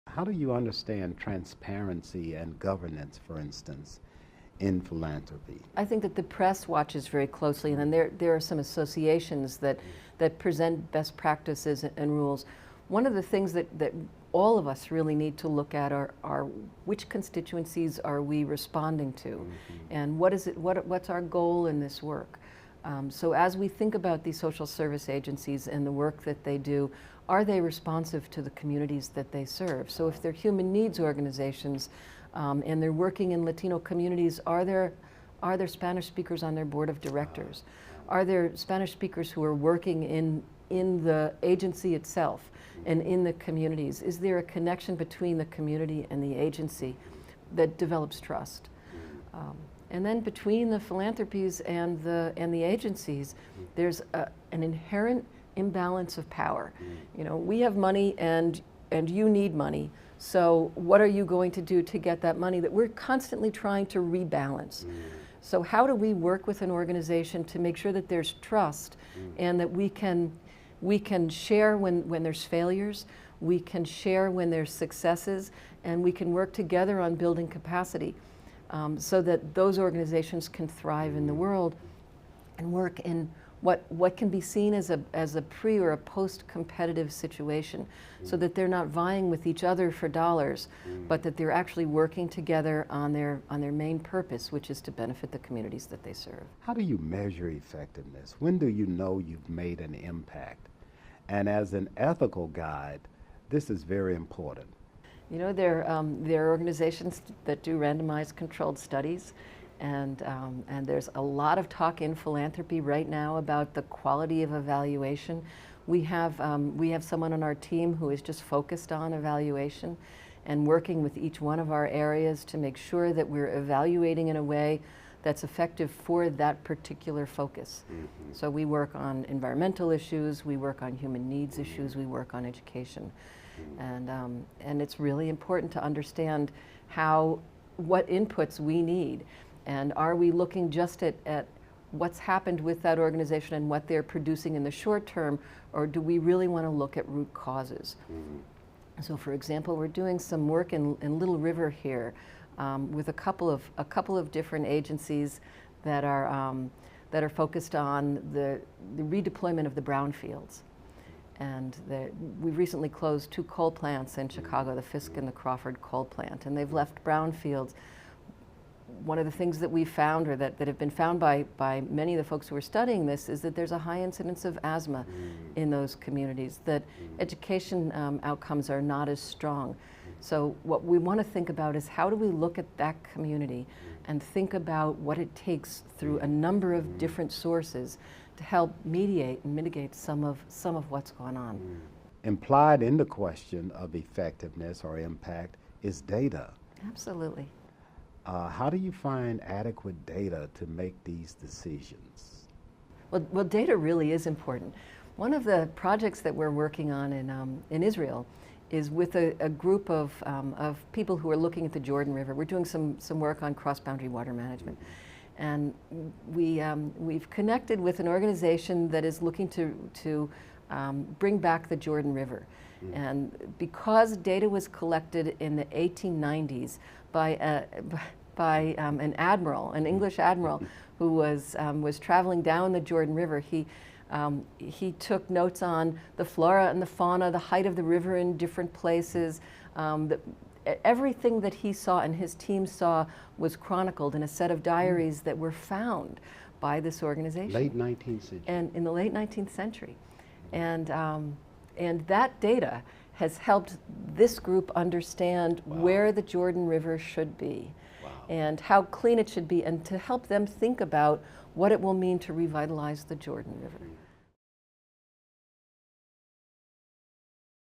How do you understand transparency and governance, for instance, in philanthropy? I think that the press watches very closely, and then there are some associations that present best practices and rules. One of the things that all of us really need to look at are which constituencies are we responding to, and what's our goal in this work. So as we think about these social service agencies and the work that they do, are they responsive to the communities that they serve? So if they're human needs organizations and they're working in Latino communities, are there Spanish speakers on their board of directors? Are there Spanish speakers who are working in the agency itself and in the communities? Is there a connection between the community and the agency that develops trust? And then between the philanthropies and the agencies, there's an inherent imbalance of power. You know, we have money and you need money. So what are you going to do to get that money that we're constantly trying to rebalance? So how do we work with an organization to make sure that there's trust and that we can share when there's failures, we can share when there's successes, and we can work together on building capacity so that those organizations can thrive in the world and work in what can be seen as a pre or a post-competitive situation, so that they're not vying with each other for dollars, but that they're actually working together on their main purpose, which is to benefit the communities that they serve. How do you measure effectiveness? When do you know you've made an impact? And as an ethical guide, this is very important. You know, there are organizations that do randomized controlled studies, and there's a lot of talk in philanthropy right now about the quality of evaluation. We have someone on our team who is just focused on evaluation and working with each one of our areas to make sure that we're evaluating in a way that's effective for that particular focus. So we work on environmental issues, we work on human needs issues, we work on education. And it's really important to understand what inputs we need. And are we looking just at what's happened with that organization and what they're producing in the short term, or do we really want to look at root causes? So for example, we're doing some work in Little River here with a couple of different agencies that are focused on the redeployment of the brownfields. And we recently closed 2 coal plants in Chicago, the Fisk and the Crawford coal plant, and they've left brownfields. One of the things that we found, or that have been found by many of the folks who are studying this, is that there's a high incidence of asthma in those communities, that education outcomes are not as strong. So what we want to think about is, how do we look at that community and think about what it takes through a number of different sources to help mediate and mitigate some of what's going on. Implied in the question of effectiveness or impact is data. Absolutely. How do you find adequate data to make these decisions? Well, data really is important. One of the projects that we're working on in Israel is with a group of people who are looking at the Jordan River. We're doing some work on cross-boundary water management. And we've connected with an organization that is looking to bring back the Jordan River. And because data was collected in the 1890s by an admiral, an English admiral, who was traveling down the Jordan River, he took notes on the flora and the fauna, the height of the river in different places. Everything that he saw and his team saw was chronicled in a set of diaries that were found by this organization. Late 19th century. And in the late 19th century. And that data has helped this group understand where the Jordan River should be and how clean it should be, and to help them think about what it will mean to revitalize the Jordan River.